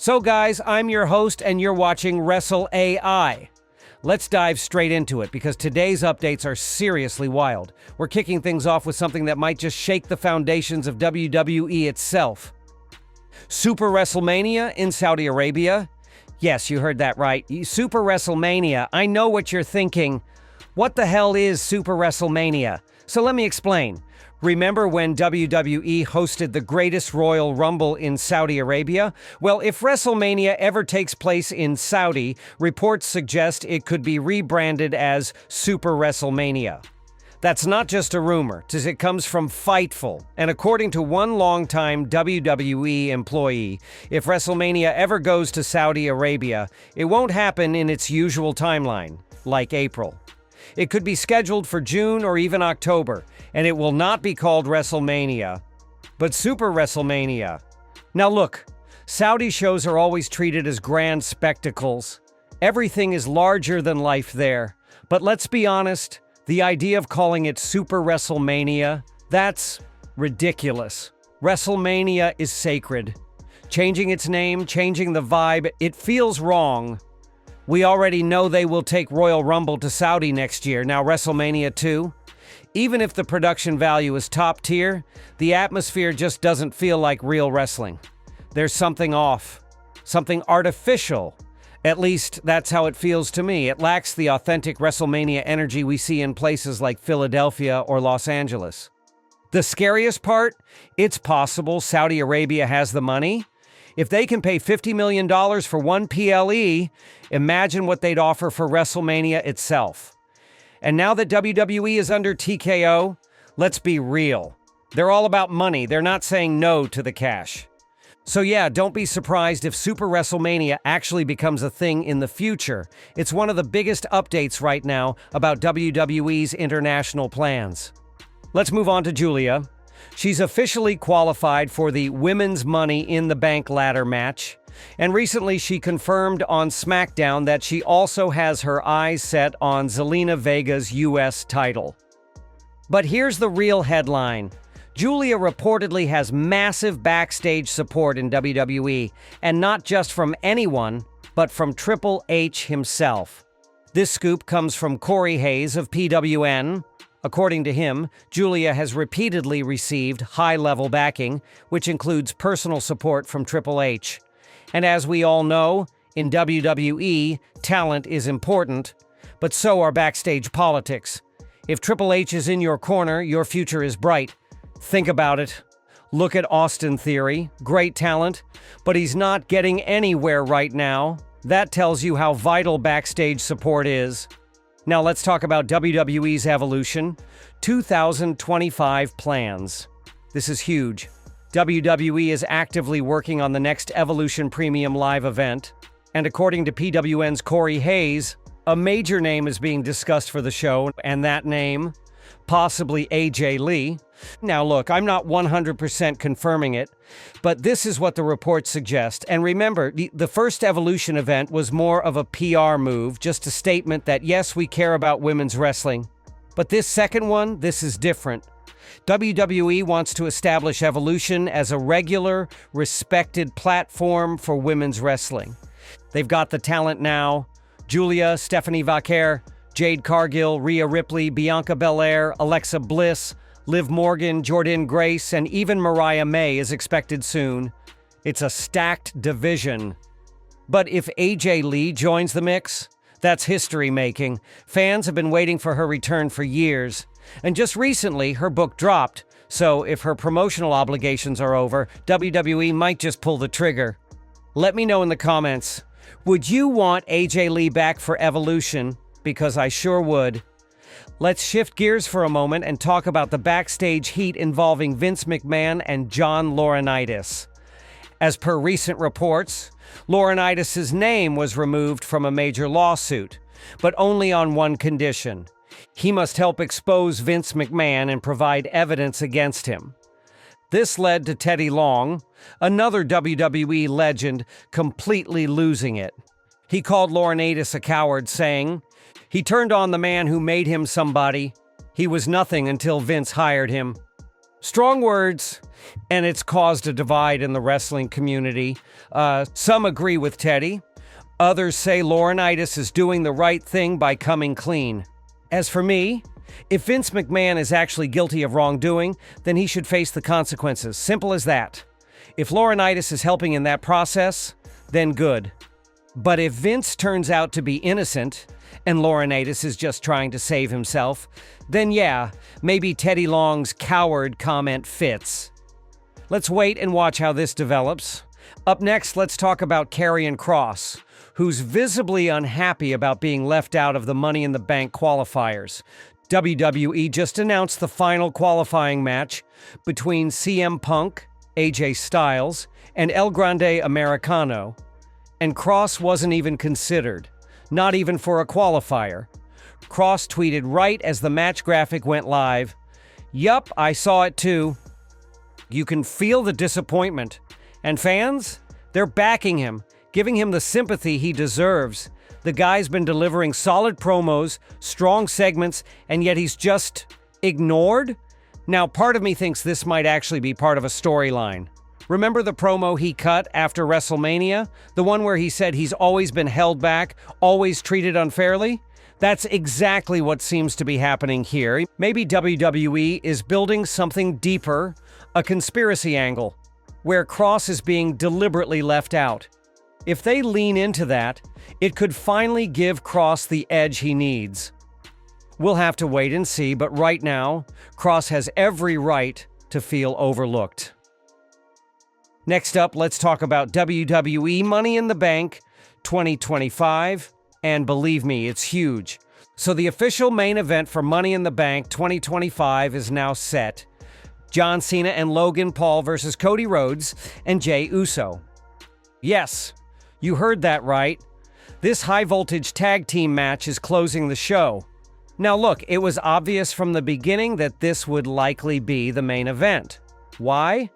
So guys, I'm your host and you're watching Wrestle AI. Let's dive straight into it because today's updates are seriously wild. We're kicking things off with something that might just shake the foundations of WWE itself. Super WrestleMania in Saudi Arabia? Yes, you heard that right. Super WrestleMania. I know what you're thinking. What the hell is Super WrestleMania? So let me explain. Remember when WWE hosted the greatest Royal Rumble in Saudi Arabia? Well, if WrestleMania ever takes place in Saudi, reports suggest it could be rebranded as Super WrestleMania. That's not just a rumor, as it comes from Fightful. And according to one longtime WWE employee, if WrestleMania ever goes to Saudi Arabia, it won't happen in its usual timeline, like April. It could be scheduled for June or even October, and it will not be called WrestleMania, but Super WrestleMania. Now look, Saudi shows are always treated as grand spectacles. Everything is larger than life there. But let's be honest, the idea of calling it Super WrestleMania, that's ridiculous. WrestleMania is sacred. Changing its name, changing the vibe, it feels wrong. We already know they will take Royal Rumble to Saudi next year, now WrestleMania 2. Even if the production value is top tier, the atmosphere just doesn't feel like real wrestling. There's something off, something artificial. At least that's how it feels to me. It lacks the authentic WrestleMania energy we see in places like Philadelphia or Los Angeles. The scariest part? It's possible Saudi Arabia has the money. If they can pay $50 million for one PLE, imagine what they'd offer for WrestleMania itself. And now that WWE is under TKO, let's be real. They're all about money. They're not saying no to the cash. So yeah, don't be surprised if Super WrestleMania actually becomes a thing in the future. It's one of the biggest updates right now about WWE's international plans. Let's move on to Giulia. She's officially qualified for the Women's Money in the Bank ladder match, and recently she confirmed on SmackDown that she also has her eyes set on Zelina Vega's US title. But here's the real headline. Giulia reportedly has massive backstage support in WWE, and not just from anyone, but from Triple H himself. This scoop comes from Corey Hayes of PWN. According to him, Giulia has repeatedly received high-level backing, which includes personal support from Triple H. And as we all know, in WWE, talent is important, but so are backstage politics. If Triple H is in your corner, your future is bright. Think about it. Look at Austin Theory, great talent, but he's not getting anywhere right now. That tells you how vital backstage support is. Now let's talk about WWE's Evolution 2025 plans. This is huge. WWE is actively working on the next Evolution Premium Live event, and according to PWN's Corey Hayes, a major name is being discussed for the show, and that name, possibly AJ Lee. Now look, I'm not 100% confirming it, but this is what the reports suggest. And remember, the first Evolution event was more of a PR move, just a statement that yes, we care about women's wrestling. But this second one, this is different. WWE wants to establish Evolution as a regular, respected platform for women's wrestling. They've got the talent now. Giulia, Stephanie Vaquer, Jade Cargill, Rhea Ripley, Bianca Belair, Alexa Bliss, Liv Morgan, Jordynne Grace, and even Mariah May is expected soon. It's a stacked division. But if AJ Lee joins the mix, that's history-making. Fans have been waiting for her return for years. And just recently, her book dropped. So if her promotional obligations are over, WWE might just pull the trigger. Let me know in the comments. Would you want AJ Lee back for Evolution? Because I sure would. Let's shift gears for a moment and talk about the backstage heat involving Vince McMahon and John Laurinaitis. As per recent reports, Laurinaitis' name was removed from a major lawsuit, but only on one condition. He must help expose Vince McMahon and provide evidence against him. This led to Teddy Long, another WWE legend, completely losing it. He called Laurinaitis a coward, saying, "He turned on the man who made him somebody. He was nothing until Vince hired him." Strong words, and it's caused a divide in the wrestling community. Some agree with Teddy. Others say Laurinaitis is doing the right thing by coming clean. As for me, if Vince McMahon is actually guilty of wrongdoing, then he should face the consequences. Simple as that. If Laurinaitis is helping in that process, then good. But if Vince turns out to be innocent, and Laurinaitis is just trying to save himself, then yeah, maybe Teddy Long's coward comment fits. Let's wait and watch how this develops. Up next, let's talk about Karrion Kross, who's visibly unhappy about being left out of the Money in the Bank qualifiers. WWE just announced the final qualifying match between CM Punk, AJ Styles, and El Grande Americano, and Kross wasn't even considered, not even for a qualifier. Kross tweeted right as the match graphic went live, "Yup, I saw it too." You can feel the disappointment. And fans? They're backing him, giving him the sympathy he deserves. The guy's been delivering solid promos, strong segments, and yet he's just ignored? Now, part of me thinks this might actually be part of a storyline. Remember the promo he cut after WrestleMania? The one where he said he's always been held back, always treated unfairly? That's exactly what seems to be happening here. Maybe WWE is building something deeper, a conspiracy angle, where Kross is being deliberately left out. If they lean into that, it could finally give Kross the edge he needs. We'll have to wait and see, but right now, Kross has every right to feel overlooked. Next up, let's talk about WWE Money in the Bank 2025, and believe me, it's huge. So the official main event for Money in the Bank 2025 is now set. John Cena and Logan Paul versus Cody Rhodes and Jey Uso. Yes, you heard that right. This high-voltage tag team match is closing the show. Now look, it was obvious from the beginning that this would likely be the main event. Why?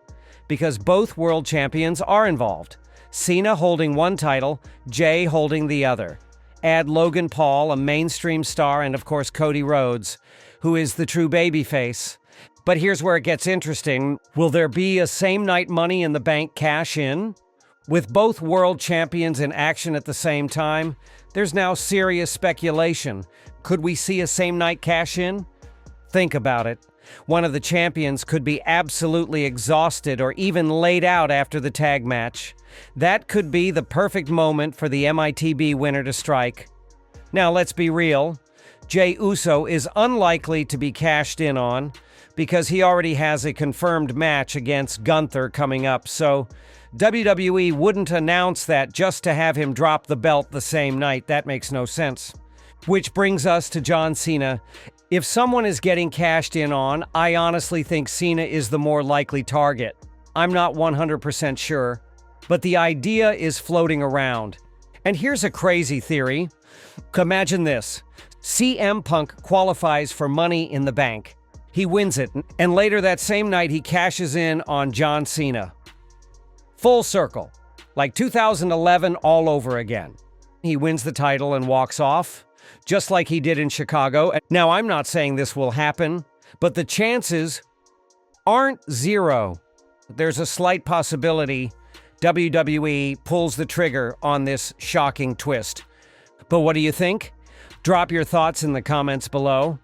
Because both world champions are involved. Cena holding one title, Jey holding the other. Add Logan Paul, a mainstream star, and of course Cody Rhodes, who is the true babyface. But here's where it gets interesting. Will there be a same-night Money in the Bank cash-in? With both world champions in action at the same time, there's now serious speculation. Could we see a same-night cash-in? Think about it. One of the champions could be absolutely exhausted or even laid out after the tag match. That could be the perfect moment for the MITB winner to strike. Now, let's be real. Jey Uso is unlikely to be cashed in on because he already has a confirmed match against Gunther coming up, so WWE wouldn't announce that just to have him drop the belt the same night. That makes no sense. Which brings us to John Cena. If someone is getting cashed in on, I honestly think Cena is the more likely target. I'm not 100% sure, but the idea is floating around. And here's a crazy theory. Imagine this. CM Punk qualifies for Money in the Bank. He wins it, and later that same night he cashes in on John Cena. Full circle. Like 2011 all over again. He wins the title and walks off, just like he did in Chicago. Now, I'm not saying this will happen, but the chances aren't zero. There's a slight possibility WWE pulls the trigger on this shocking twist. But what do you think? Drop your thoughts in the comments below.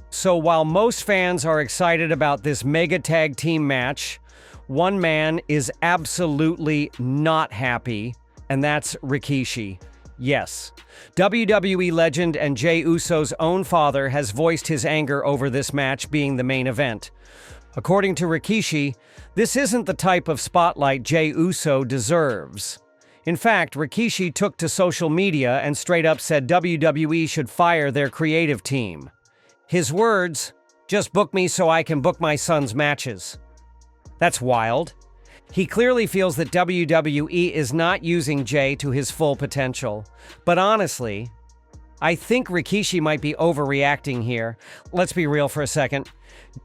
So while most fans are excited about this mega tag team match, one man is absolutely not happy, and that's Rikishi. Yes, WWE legend and Jey Uso's own father has voiced his anger over this match being the main event. According to Rikishi, this isn't the type of spotlight Jey Uso deserves. In fact, Rikishi took to social media and straight up said WWE should fire their creative team. His words, "Just book me so I can book my son's matches." That's wild. He clearly feels that WWE is not using Jey to his full potential. But honestly, I think Rikishi might be overreacting here. Let's be real for a second.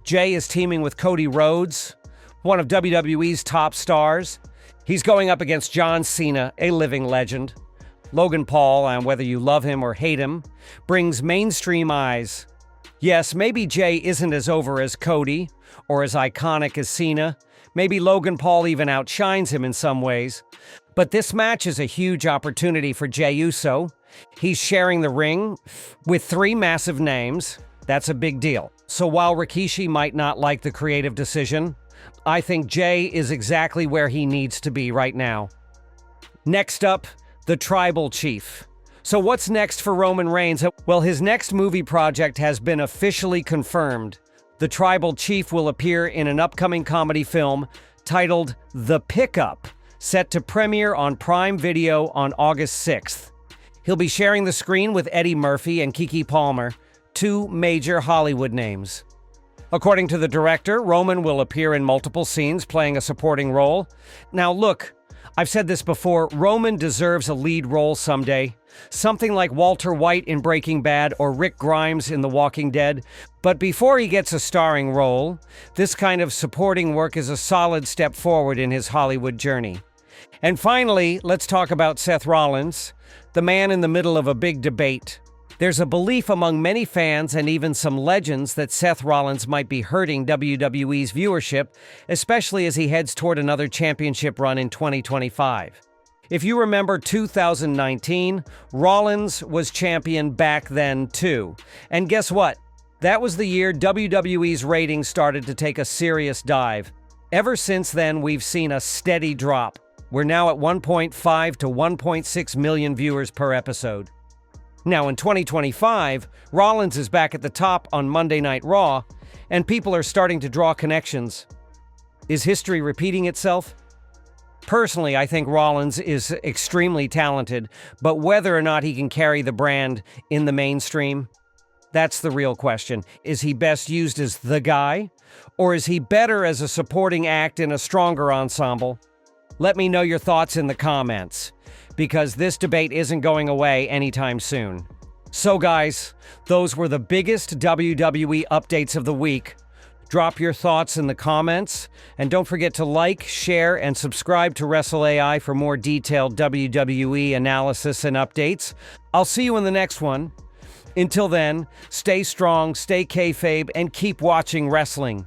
Jey is teaming with Cody Rhodes, one of WWE's top stars. He's going up against John Cena, a living legend. Logan Paul, and whether you love him or hate him, brings mainstream eyes. Yes, maybe Jey isn't as over as Cody, or as iconic as Cena. Maybe Logan Paul even outshines him in some ways. But this match is a huge opportunity for Jey Uso. He's sharing the ring with three massive names. That's a big deal. So while Rikishi might not like the creative decision, I think Jey is exactly where he needs to be right now. Next up, the Tribal Chief. So what's next for Roman Reigns? Well, his next movie project has been officially confirmed. The Tribal Chief will appear in an upcoming comedy film titled The Pickup, set to premiere on Prime Video on August 6th. He'll be sharing the screen with Eddie Murphy and Keke Palmer, two major Hollywood names. According to the director, Roman will appear in multiple scenes playing a supporting role. Now look, I've said this before, Roman deserves a lead role someday. Something like Walter White in Breaking Bad or Rick Grimes in The Walking Dead. But before he gets a starring role, this kind of supporting work is a solid step forward in his Hollywood journey. And finally, let's talk about Seth Rollins, the man in the middle of a big debate. There's a belief among many fans and even some legends that Seth Rollins might be hurting WWE's viewership, especially as he heads toward another championship run in 2025. If you remember 2019, Rollins was champion back then too. And guess what? That was the year WWE's ratings started to take a serious dive. Ever since then, we've seen a steady drop. We're now at 1.5 to 1.6 million viewers per episode. Now in 2025, Rollins is back at the top on Monday Night Raw, and people are starting to draw connections. Is history repeating itself? Personally, I think Rollins is extremely talented, but whether or not he can carry the brand in the mainstream, that's the real question. Is he best used as the guy, or is he better as a supporting act in a stronger ensemble? Let me know your thoughts in the comments, because this debate isn't going away anytime soon. So guys, those were the biggest WWE updates of the week. Drop your thoughts in the comments, and don't forget to like, share, and subscribe to Wrestle AI for more detailed WWE analysis and updates. I'll see you in the next one. Until then, stay strong, stay kayfabe, and keep watching wrestling.